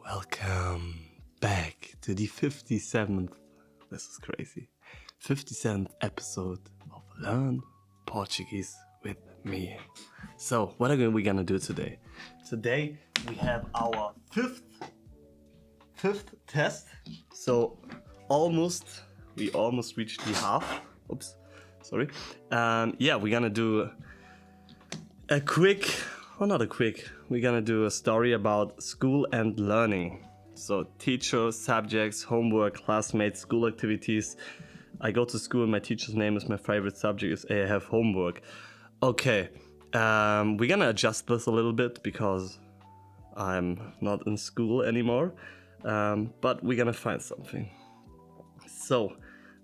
Welcome back to the 57th, this is crazy, 57th episode of Learn Portuguese with me. So, what are we gonna do today? Today we have our fifth test. So, we almost reached the half. Oops, sorry. Yeah, we're gonna do we're gonna do a story about school and learning. So teacher, subjects, homework, classmates, school activities. I go to school, my teacher's name is my favorite subject is I have homework. Okay, we're gonna adjust this a little bit because I'm not in school anymore, but we're gonna find something. So,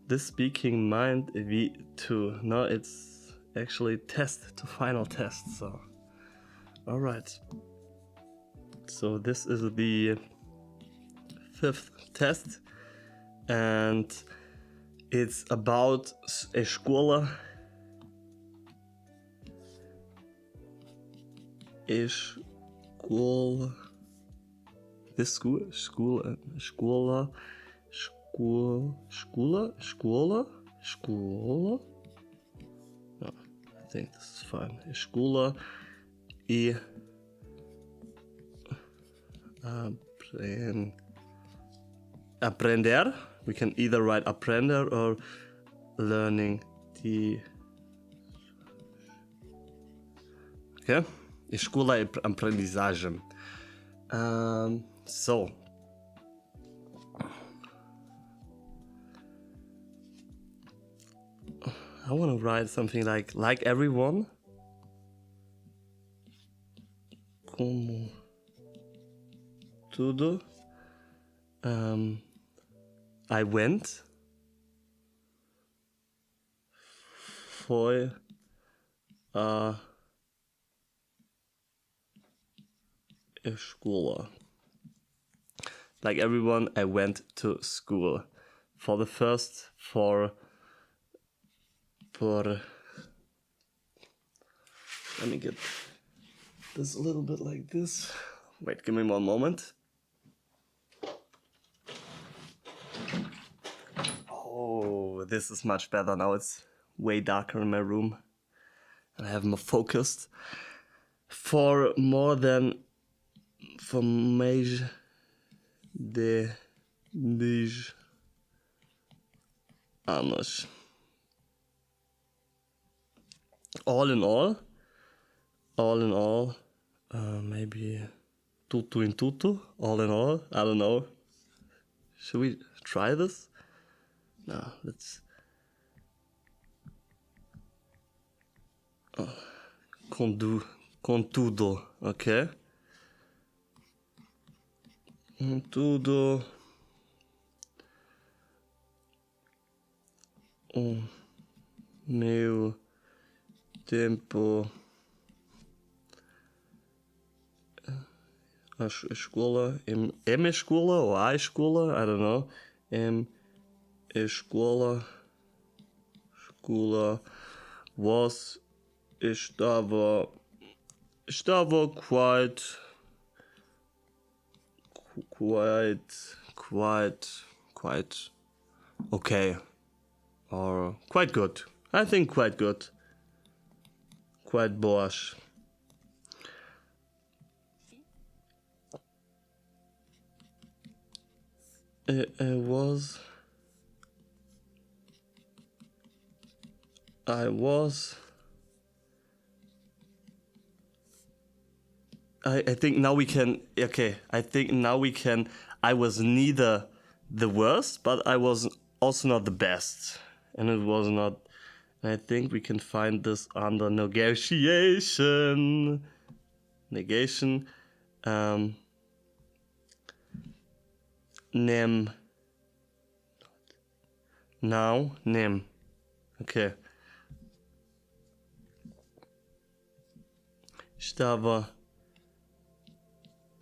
this speaking mind V2, no, it's actually final test, so. Alright. So this is the fifth test and it's about escola. Escola. This school. No, I think this is fine. Escola e aprender. We can either write aprender or learning the. Okay, escola e aprendizagem. So. I want to write something like everyone. Como tudo. I went. Foi a escola. Like everyone, I went to school. For the first, let me get this a little bit like this. Wait, give me one moment. Oh, this is much better now. It's way darker in my room. And I have more focused. For mais de 10 anos. All in all, maybe tudo in tudo, all in all, I don't know. Should we try this? No, let's. Com tudo, okay? Com tudo. Meu tempo. A escola. Em escola ou a escola? I don't know. Em escola. Escola. Estava quite okay. Or quite good. I think quite good. Quite boas. I think now we can. Okay, I think now we can. I was neither the worst, but I was also not the best, and it was not. I think we can find this under negotiation. Negation. Nem. Now, nem. Okay. Estava.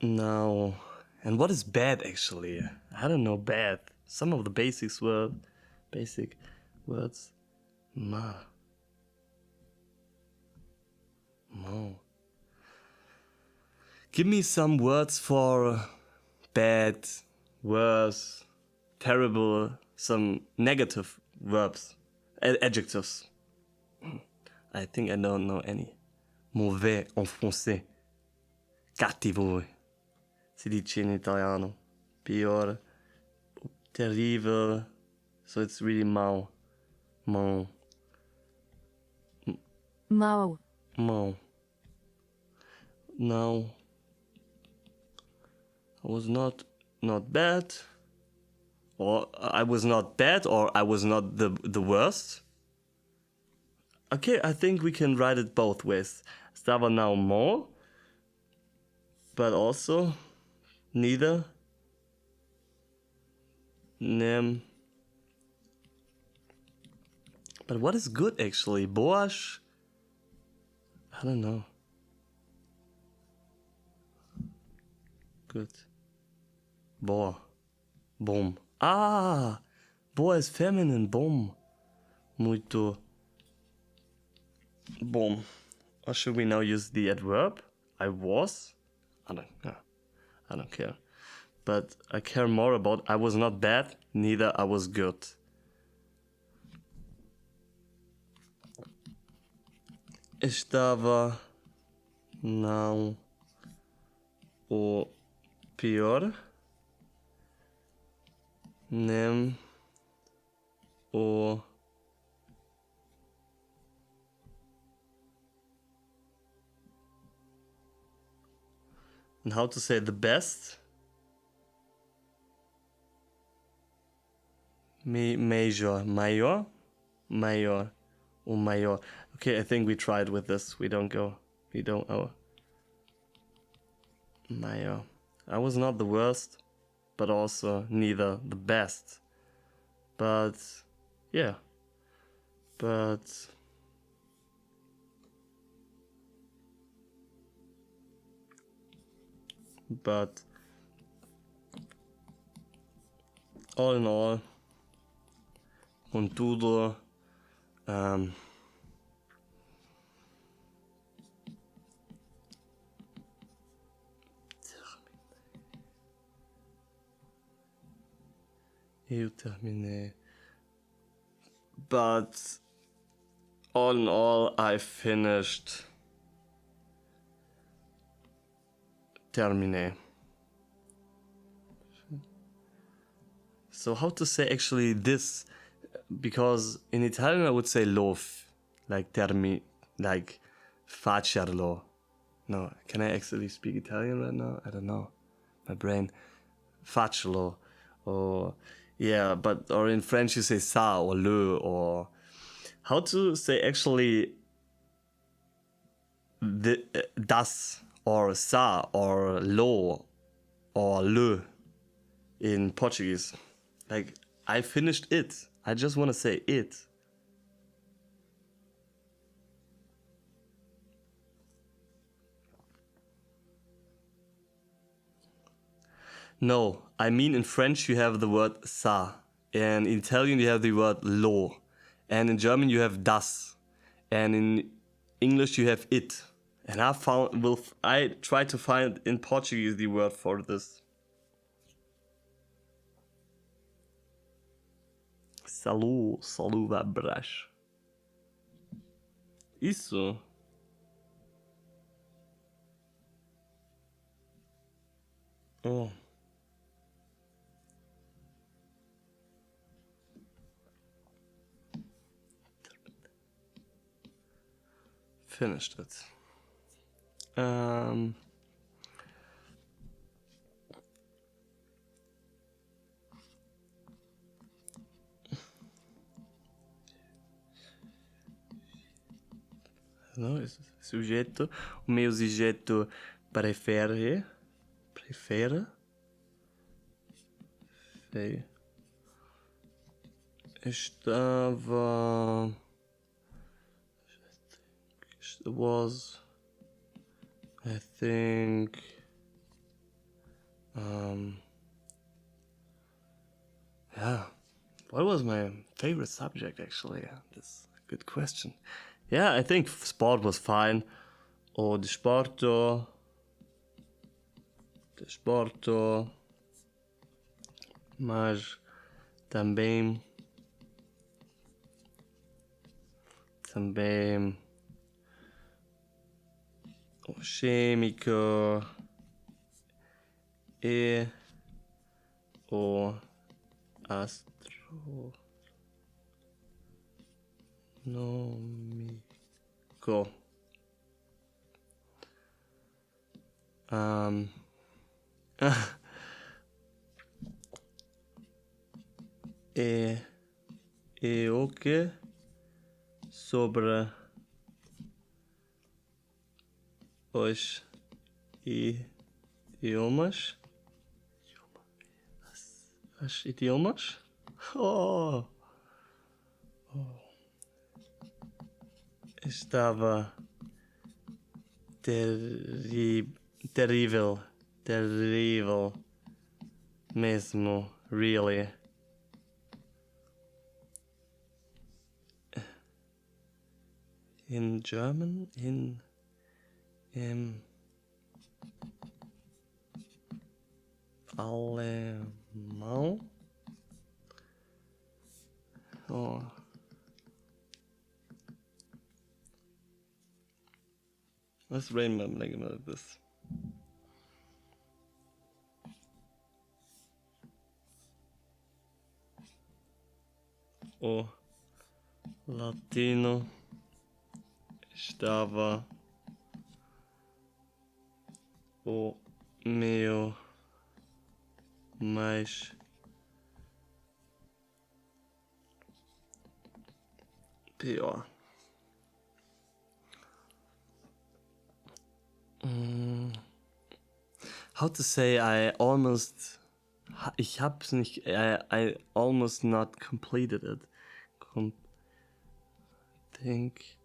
Now. And what is bad actually? I don't know bad. Some of the basic words. Ma. Mo. Give me some words for bad, worse, terrible, some negative verbs, adjectives. I think I don't know any. Mauvais en français. Cattivo si dice in italiano. Pior, terrible. So it's really mau. Mau. Mau. Mau. No. I was not bad. Or I was not bad, or I was not the worst. Okay, I think we can write it both ways. Stava now more, but also neither. Nem. But what is good actually? Boas? I don't know. Good. Boa. Bom. Ah! Boa is feminine. Bom. Muito. Bom. Or should we now use the adverb? I was? I don't care. But I care more about I was not bad, neither I was good. Estava não o pior, nem o and how to say the best? Major, o maior. Okay, I think we tried with this. We don't know. Maior. I was not the worst, but also neither the best. But yeah. But all in all, contudo, eu terminei. But all in all, I finished. Terminé. So how to say actually this? Because in Italian I would say lof, like facerlo. No, can I actually speak Italian right now? I don't know. My brain. Facerlo. Or yeah, or in French you say ça or le, or how to say actually das or ça or lo or le in Portuguese. Like, I finished it. I just want to say it. No, I mean in French you have the word ça, and in Italian you have the word lo, and in German you have das, and in English you have it. And I tried to find in Portuguese the word for this. Salu vai abraço. Isso. Oh. Finished it. Não, sujeito. O meu sujeito prefere. Estava. Was. I think. Yeah. What was my favorite subject actually? That's a good question. Yeah, I think sport was fine. O desporto. mas também o químico e o astronômico. E o que sobre os idiomas? Os idiomas? Oh. Estava terrível mesmo, really. In German, alemão. Oh. Let's remember like this. O latino estava o meu mais pior. How to say I hab's nicht, I almost not completed it. Think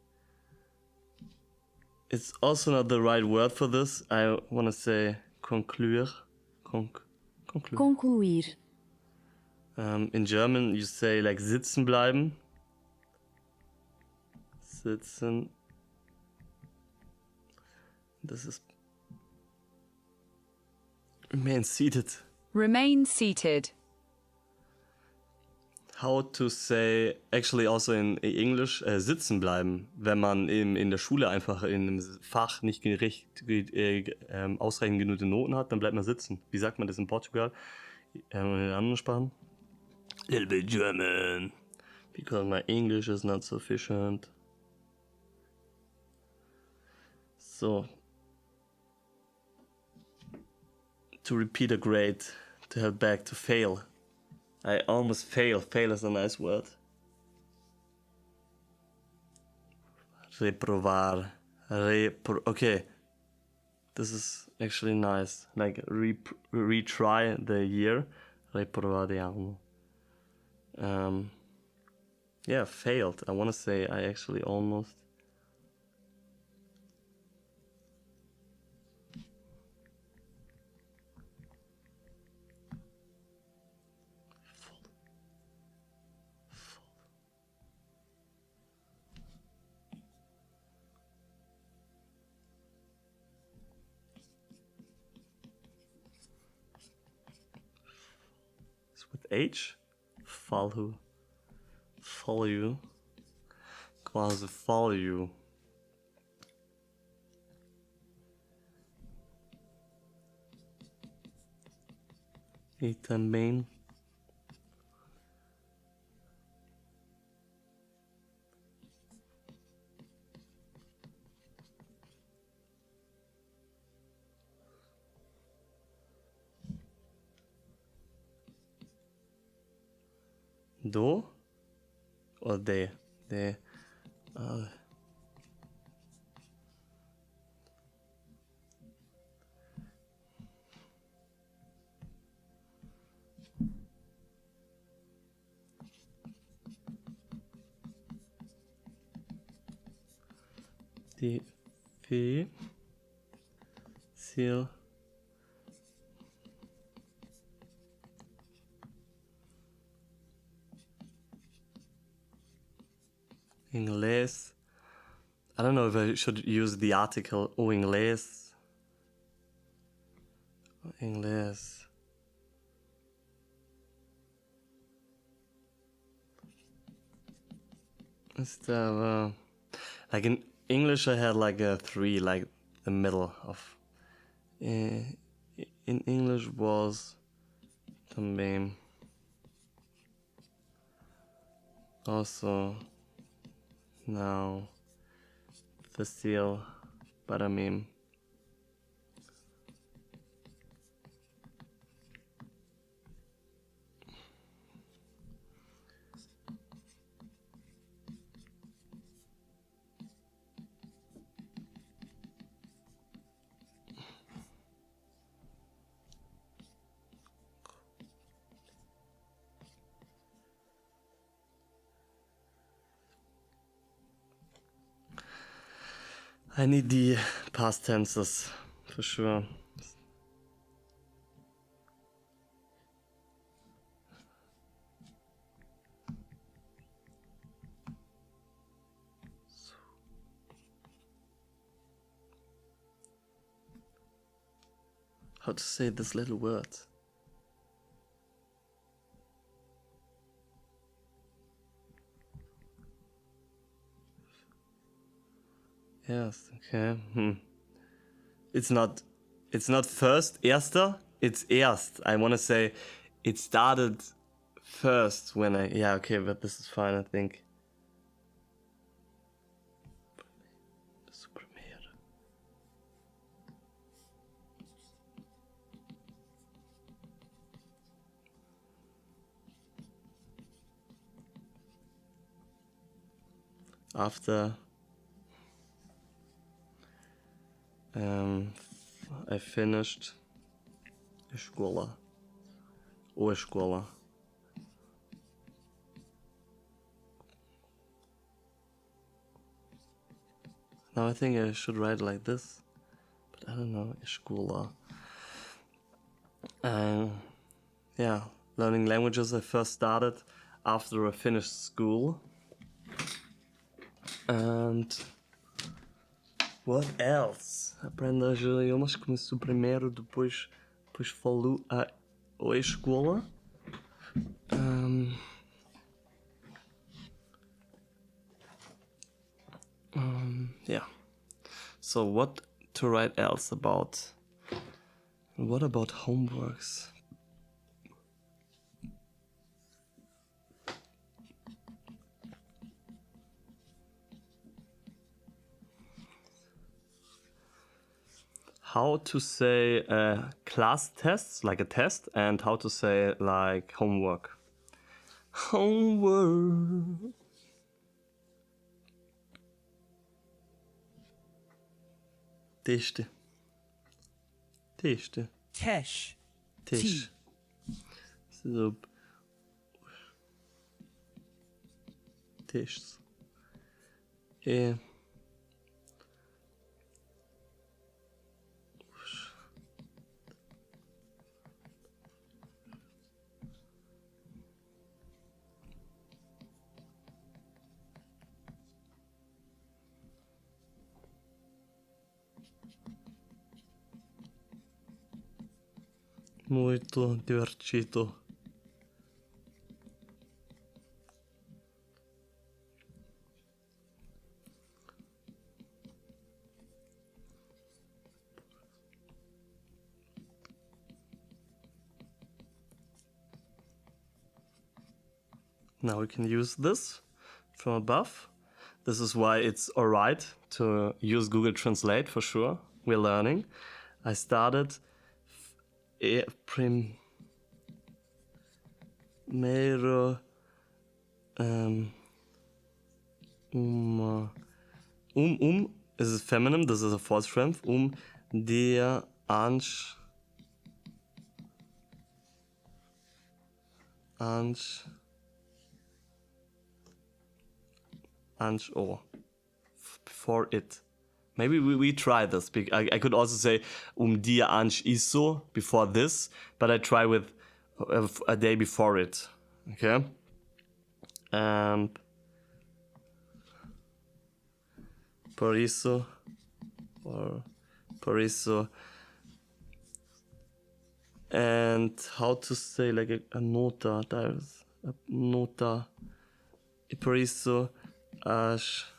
it's also not the right word for this. I want to say concluir. Concluir. In German, you say like sitzen bleiben. Sitzen. This is remain seated. Remain seated. How to say, actually also in English, sitzen bleiben, wenn man in der Schule einfach in einem Fach nicht ausreichend genügend Noten hat, dann bleibt man sitzen. Wie sagt man das in Portugal? In anderen Sprachen? Little bit German, because my English is not sufficient. So, to repeat a grade, to head back, to fail. I almost fail. Fail is a nice word. Reprovar. Okay. This is actually nice. Like retry the year. Reprovar de anno. Yeah, failed. I want to say I actually almost. With H? Follow. Quase follow. E também do or de? Difícil inglês. I don't know if I should use the article o inglês. Inglês. Like in English, I had like a 3, like the middle of. In English was também. Also, now, fácil para mim. I need the past tenses, for sure. How to say this little word? Yes, okay. It's not first, erster, it's erst. I want to say it started first when I, yeah, okay, but this is fine, I think. After I finished escola ou escola. Now I think I should write it like this, but I don't know, escola. Yeah, learning languages I first started after I finished school. And what else? Aprendo as idiomas, começou primeiro, depois falou a escola. Yeah. So what to write else about? What about homeworks? How to say class tests, like a test, and how to say like homework. Homework. Teste. Teste. Tesh. Tisch. So. Tisch. Muito divertido. Now we can use this from above. This is why it's alright to use Google Translate for sure. We're learning. I started primero is feminine, this is a false strength. Der Ansch or before it. Maybe we try this. I could also say dia antes isso, before this, but I try with a day before it. Okay? Por isso, and how to say like a nota, there's a nota, e por isso as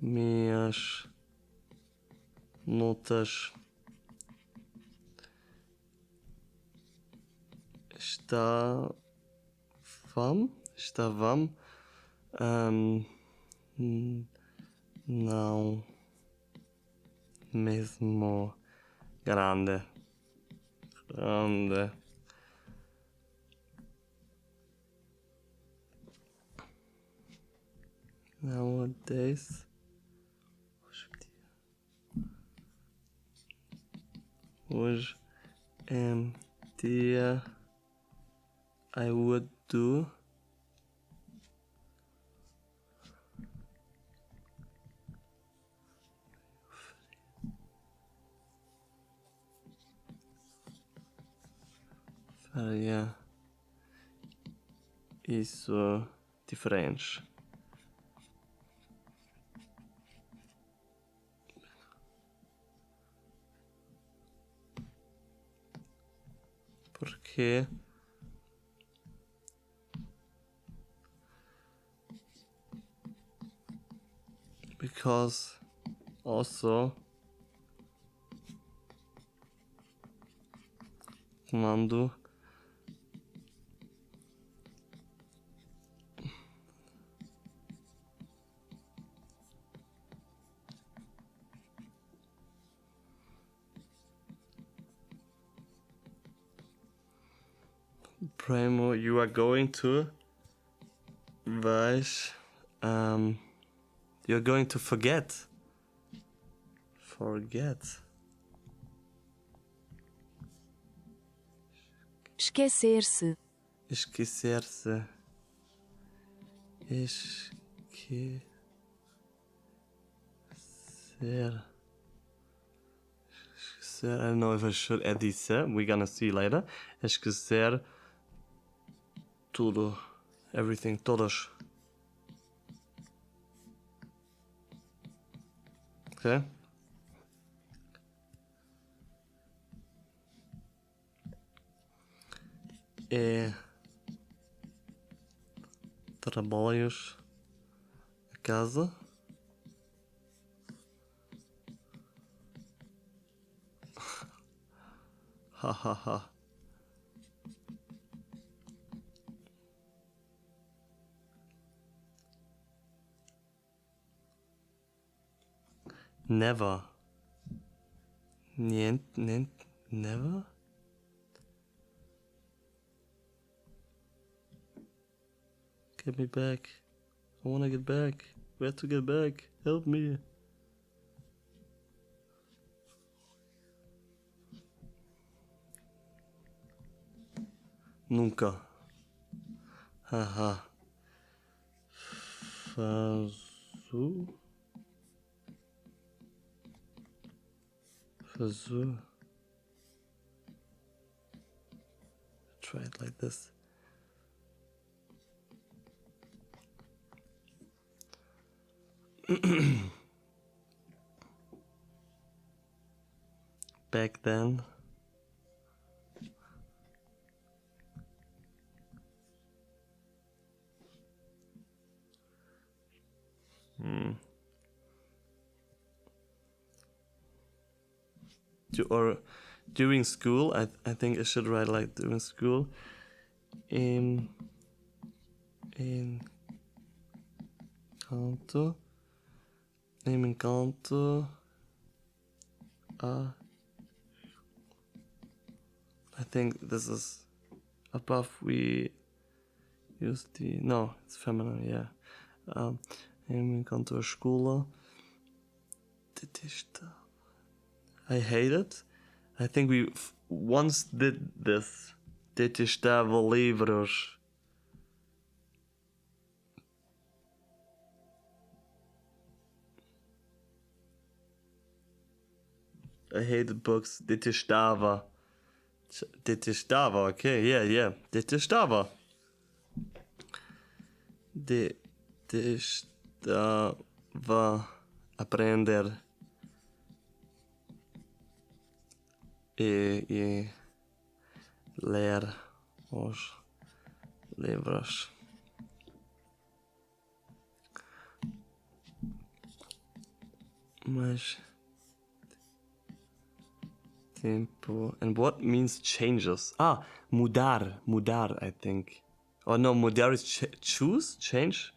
minhas notas estavam não mesmo grande. Nowadays, hoje em dia, I would do faria isso diferente. Porque because also quando Primo, you are going to you're going to forget. Esquecer-se. Esquecer-se. Esquecer. I don't know if I should add this. We're gonna see later. Esquecer tudo. Everything. Todos. Okay? Trabalhos a casa. Hahaha. Never. Never? Get me back. I wanna get back. Where to get back? Help me. Nunca. Haha. Fazu. Try it like this. Back then. Or during school, I think I should write like during school. In canto. Encanto. I think this is above we use the no, it's feminine, yeah. Encanto a escola. I hate it. I think we once did this. Detestava livros. I hated books. Detestava. Okay, yeah. Detestava. Detestava aprender. E ler os livros. Mais tempo. And what means changes? Ah, mudar. Mudar, I think. Oh no, mudar is choose? Change?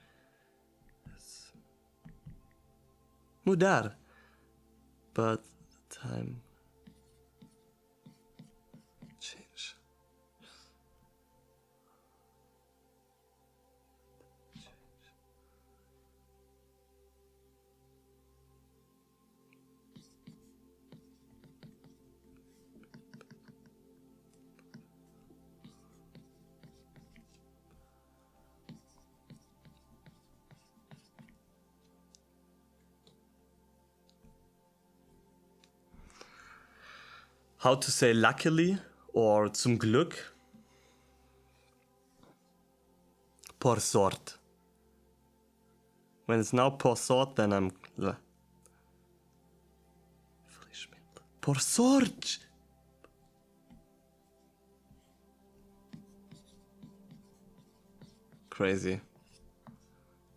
Mudar. But time. Change. How to say luckily or zum Glück? Por sorte. When it's now por sorte, then I'm... Por sorte! Crazy.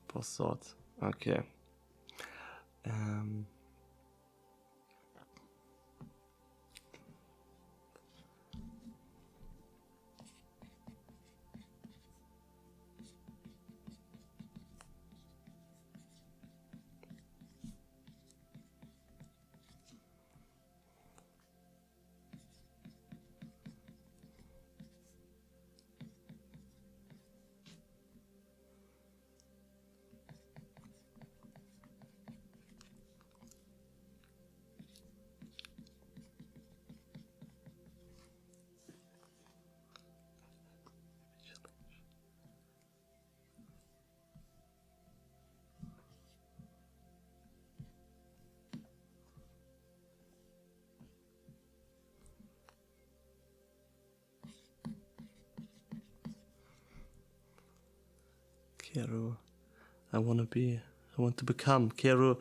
Por sorte. Okay. Quero. I want to become. Quero.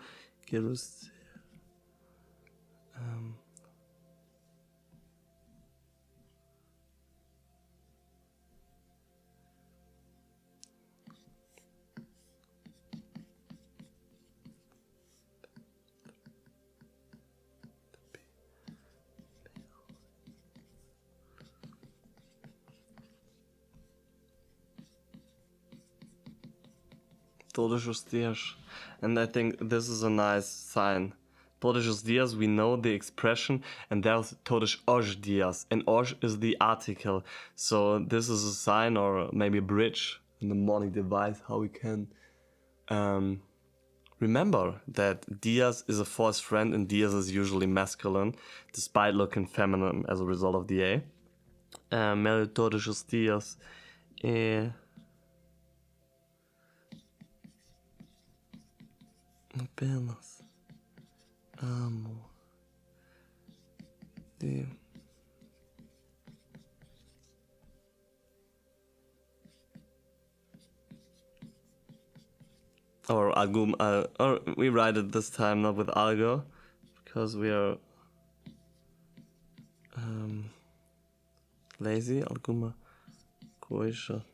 Todos os dias. And I think this is a nice sign. Todos os dias, we know the expression, and there's todos os dias. And os is the article. So this is a sign or maybe a bridge in the mnemonic device how we can remember that dias is a false friend and dias is usually masculine, despite looking feminine as a result of the A. Todos os dias. Apenas amo de or algum or we write it this time not with algo because we are lazy. Alguma coisa.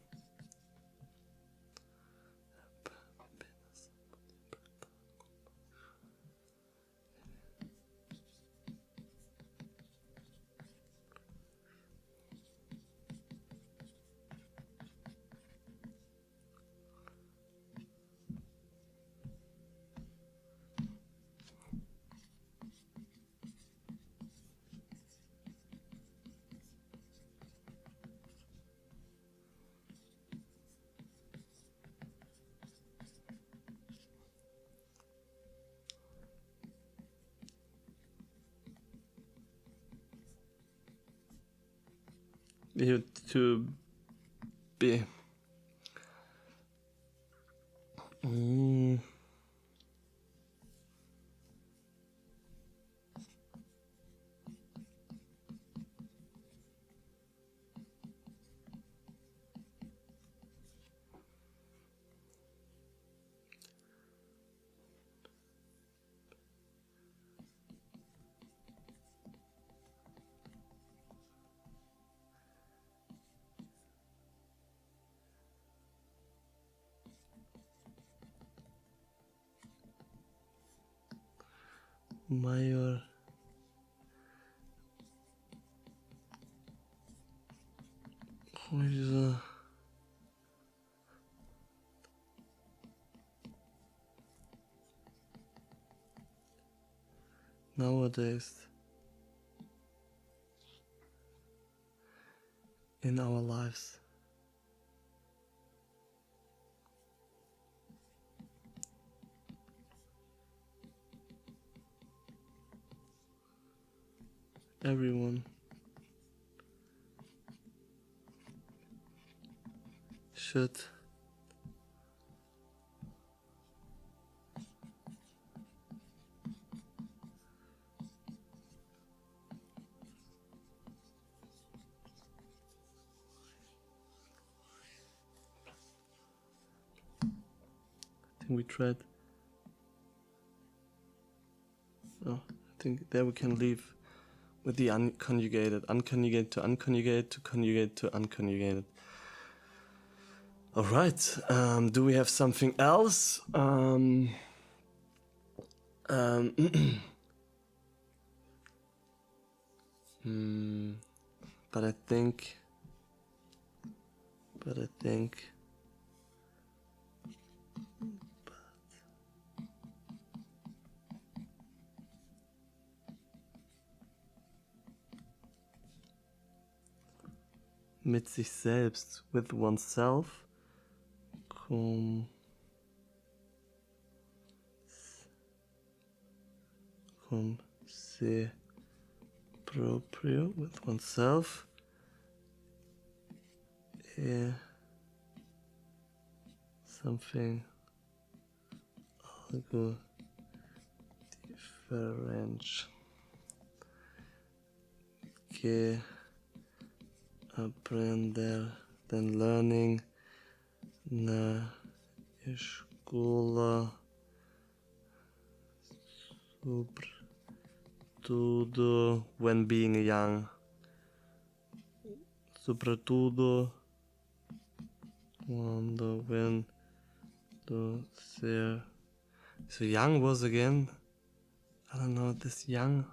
You to be. Maior. Coisa. Nowadays in our lives. Everyone should I think we tried. Oh, I think there we can leave with the unconjugated. Unconjugated to unconjugated to conjugate to unconjugated. Alright, do we have something else? But I think mit sich selbst, with oneself, cum se proprio, with oneself, something algo diferente que aprender than learning na escola, sobretudo when being young, sobretudo when ser. So young was again, I don't know, this young.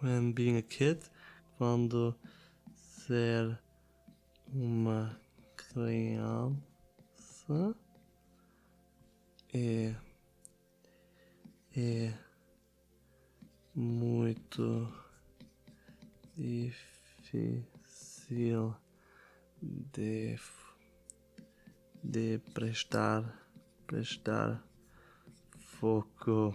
When being a kid, quando ser uma criança é muito difícil de prestar foco.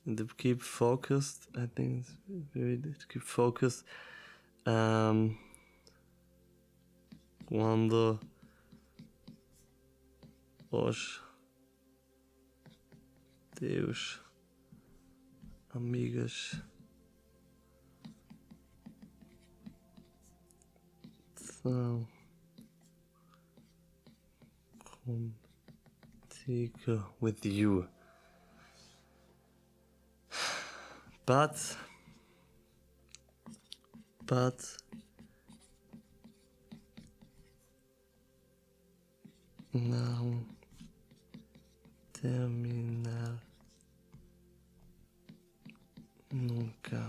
To keep focused, I think it's very to keep focused. Quando os teus amigos são contigo, with you. But não terminar nunca.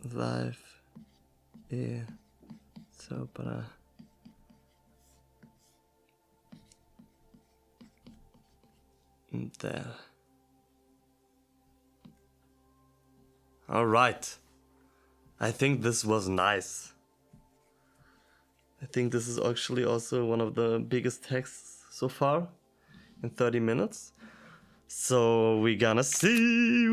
Life é só para ter. All right. I think this was nice. I think this is actually also one of the biggest texts so far in 30 minutes. So we gonna see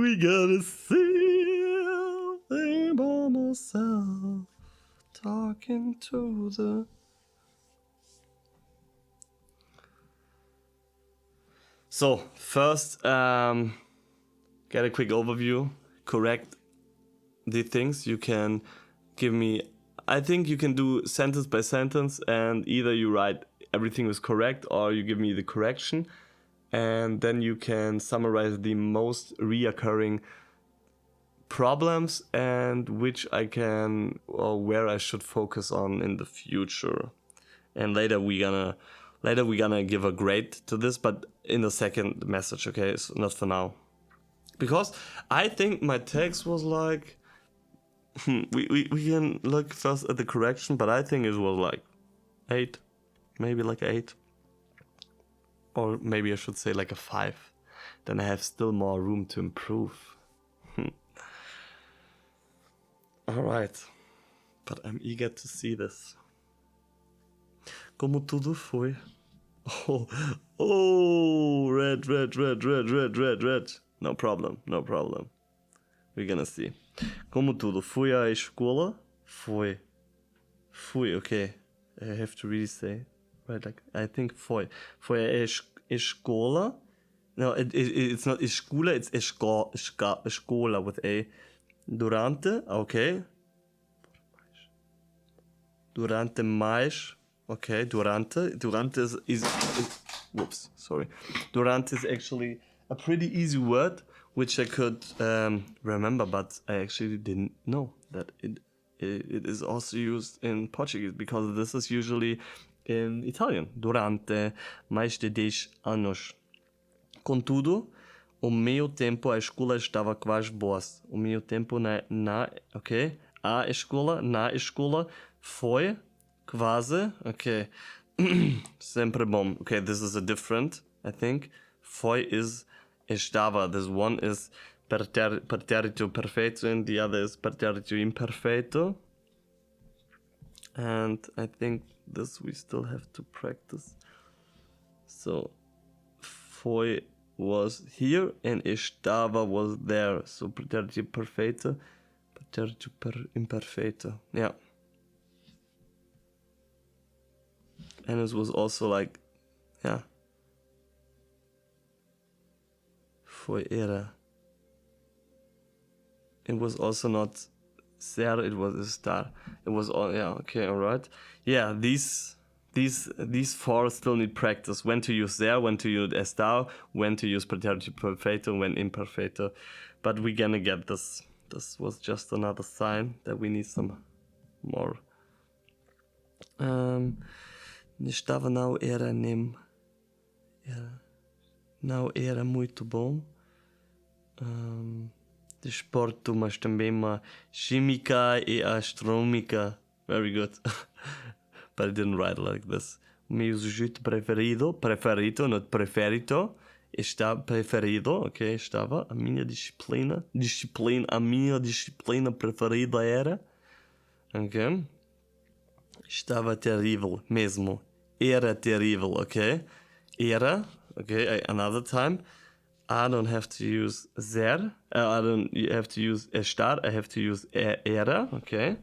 by myself talking to the. So first, get a quick overview, correct the things. You can give me, I think you can do sentence by sentence, and either you write everything was correct or you give me the correction, and then you can summarize the most reoccurring problems and which I can, or where I should focus on in the future. And later we're gonna give a grade to this, but in the second message, okay? So not for now. Because I think my text was like, we can look first at the correction, but I think it was like 8, maybe like 8. Or maybe I should say like a 5. Then I have still more room to improve. Alright. But I'm eager to see this. Como tudo foi. Oh, red. No problem. We're gonna see. Como tudo fui à escola? Fui, okay. I have to really say, right? Like, I think foi à escola. No, it's not escola, it's escola with a. Durante, okay. Durante mais, okay. Durante is whoops, sorry. Durante is actually a pretty easy word which I could remember, but I actually didn't know that it is also used in Portuguese, because this is usually in Italian. Durante mais de 10 anos. Contudo, o meu tempo à escola estava quase boa. O meu tempo ok? Na escola foi quase, ok? Sempre bom. Okay, this is a different, I think. Foi is estava. This one is pretérito perfeito and the other is pretérito imperfeito. And I think this we still have to practice. So, foi was here and estava was there. So pretérito perfeito, pretérito imperfeito. Yeah. And it was also like, yeah. Foi era. It was also not ser, it was estar. It was all, yeah, okay, alright. Yeah, these 4 still need practice. When to use there, when to use estar, when to use pretérito perfeito, when imperfeito. But we're gonna get this. This was just another sign that we need some more. Estava não era nem. Não era muito bom. Desporto, mas também uma química e astronômica. Very good. But I didn't write it like this. O meu sujeito preferido, not preferito, está preferido, ok, estava. A minha disciplina preferida era, ok, estava terrível mesmo. Era terrível, ok. Era, okay, another time. I don't have to use ser. I don't have to use estar. I have to use era, okay.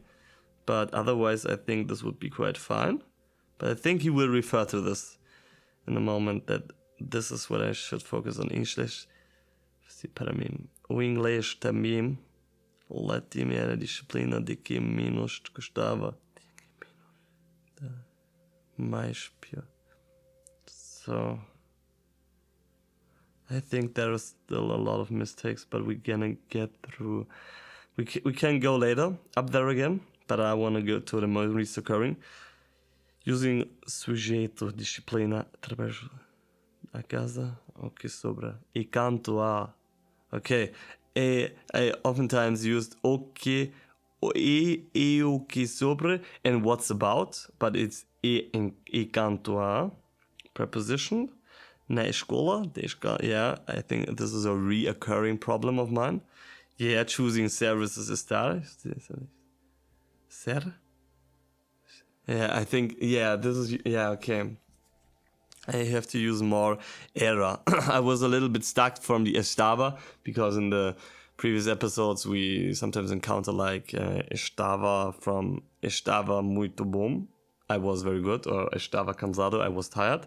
But otherwise, I think this would be quite fine. But I think he will refer to this in a moment, that this is what I should focus on. English. Para mim, o inglês também. Latim era a disciplina de que menos gostava. Mais pior. So, I think there is still a lot of mistakes, but we're gonna get through. We can go later up there again, but I want to go to the most recurring. Using sujeito, disciplina, através da casa, o que sobra. E canto a. Okay, I oftentimes used o que, e o que sobra, and what's about, but it's e canto a preposition. Na escola, yeah, I think this is a reoccurring problem of mine. Yeah, choosing ser versus estar. Ser? Yeah, I think, yeah, this is, yeah, okay. I have to use more era. I was a little bit stuck from the estava, because in the previous episodes we sometimes encounter like estava from estava muito bom, I was very good, or estava cansado, I was tired.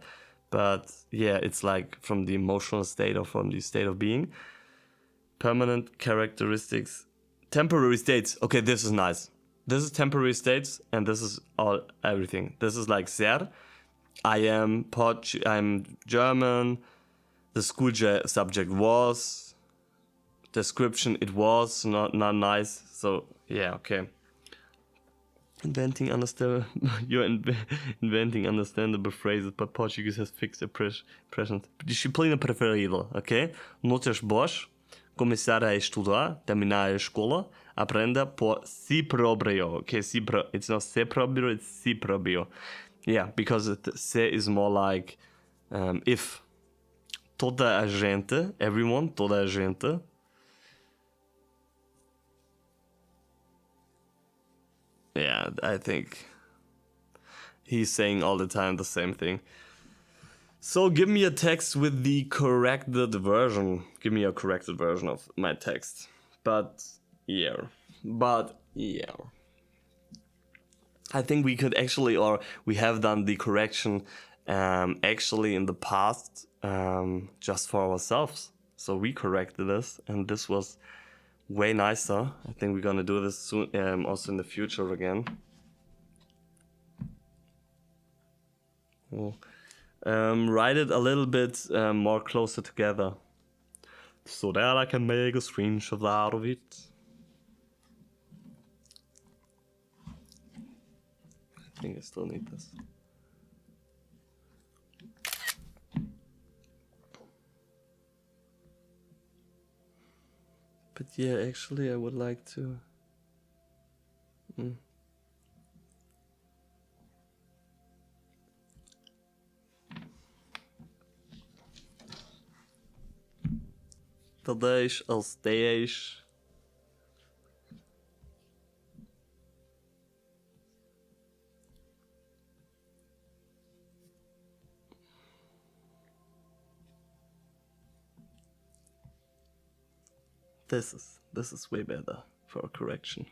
But yeah, it's like from the emotional state or from the state of being. Permanent characteristics. Temporary states. Okay, this is nice. This is temporary states, and this is everything. This is like ser. I'm German. The school subject was description, it was not nice. So yeah, okay. Inventing inventing understandable phrases, but Portuguese has fixed expressions. Disciplina preferida, ok? Notas boas, começar a estudar, terminar a escola, aprenda por si próprio, ok? It's not se próprio, it's si próprio. Yeah, because se is more like if. Toda a gente, everyone, toda a gente. Yeah, I think he's saying all the time the same thing. So give me a text with the corrected version. Give me a corrected version of my text. But yeah. I think we could actually, or we have done the correction actually in the past just for ourselves. So we corrected this, and this was way nicer. I think we're gonna do this soon, also in the future again. Write it a little bit more closer together, so that I can make a screenshot out of it. I think I still need this. But yeah, actually I would like to... Talvez als 10. This is way better for a correction.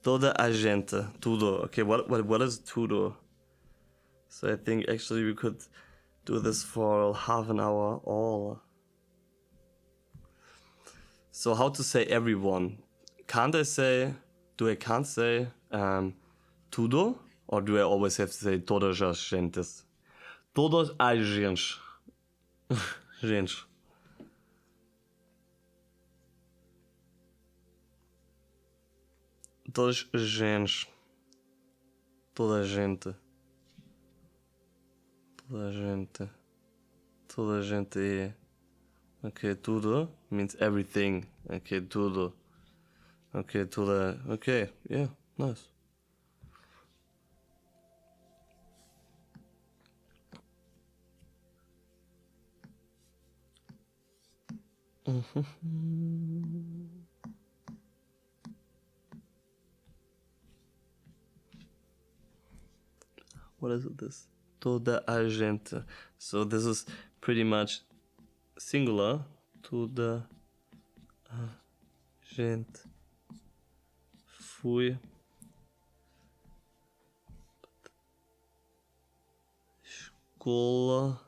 Toda a gente, tudo. Okay, what is tudo? So I think actually we could do this for half an hour all. So how to say everyone? Can't I say, I can't say tudo? Or do I always have to say todas as gentes? Todas as gentes. Gentes. Todas as gentes. Toda a gente. Toda a gente. Toda a gente é. Okay, tudo means everything. Okay, tudo. Okay, toda. Okay, yeah, nice. What is it, this? Toda a gente. So this is pretty much singular. Toda a gente fui escola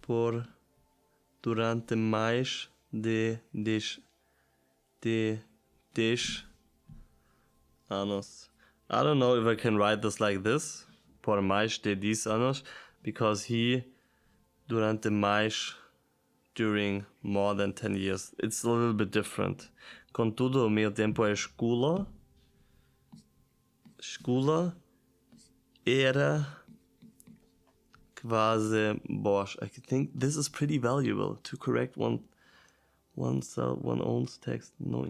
por durante mais de 10 anos. I don't know if I can write this like this, por mais de 10 anos, because he durante mais, during more than 10 years. It's a little bit different. Contudo, o meu tempo é escola era quase boas. I think this is pretty valuable to correct one own text. No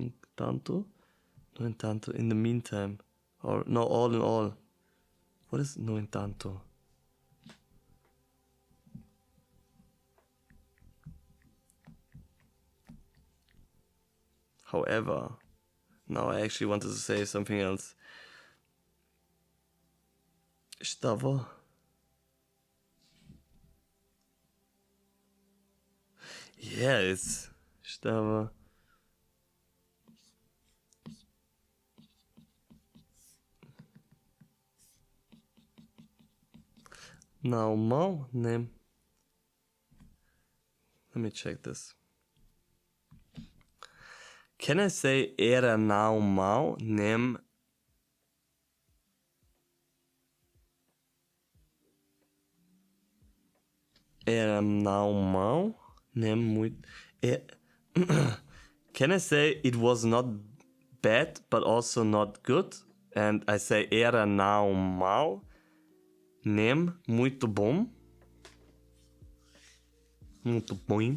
entanto, in the meantime, or no, all in all. What is no entanto? However, now I actually wanted to say something else. Estava. Yeah, it's estava. Normal name. Let me check this. Can I say era normal name? Era normal, nem muito. Can I say it was not bad, but also not good? And I say era normal, nem muito bom. Muito bom.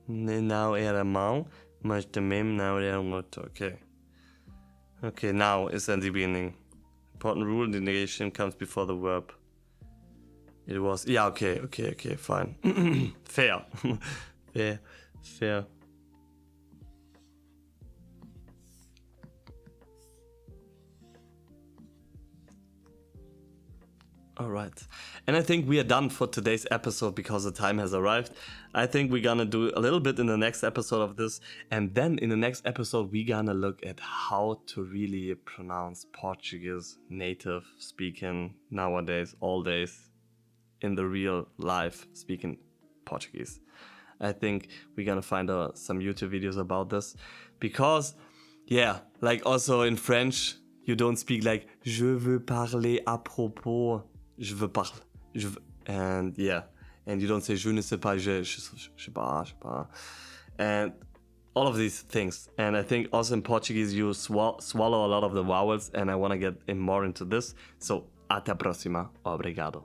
Não era mau, mas também não era muito. Okay. Okay, now is at the beginning. Important rule: the negation comes before the verb. It was. Yeah. Okay. Fine. Fair. Fair. All right. And I think we are done for today's episode because the time has arrived. I think we're gonna do a little bit in the next episode of this. And then in the next episode, we're gonna look at how to really pronounce Portuguese native speaking nowadays, all days, in the real life speaking Portuguese. I think we're gonna find some YouTube videos about this. Because, yeah, like also in French, you don't speak like je veux parler à propos. Je veux parler. And yeah. And you don't say je ne sais pas, je sais pas. And all of these things. And I think also in Portuguese you swallow a lot of the vowels. And I want to get more into this. So, até a próxima. Obrigado.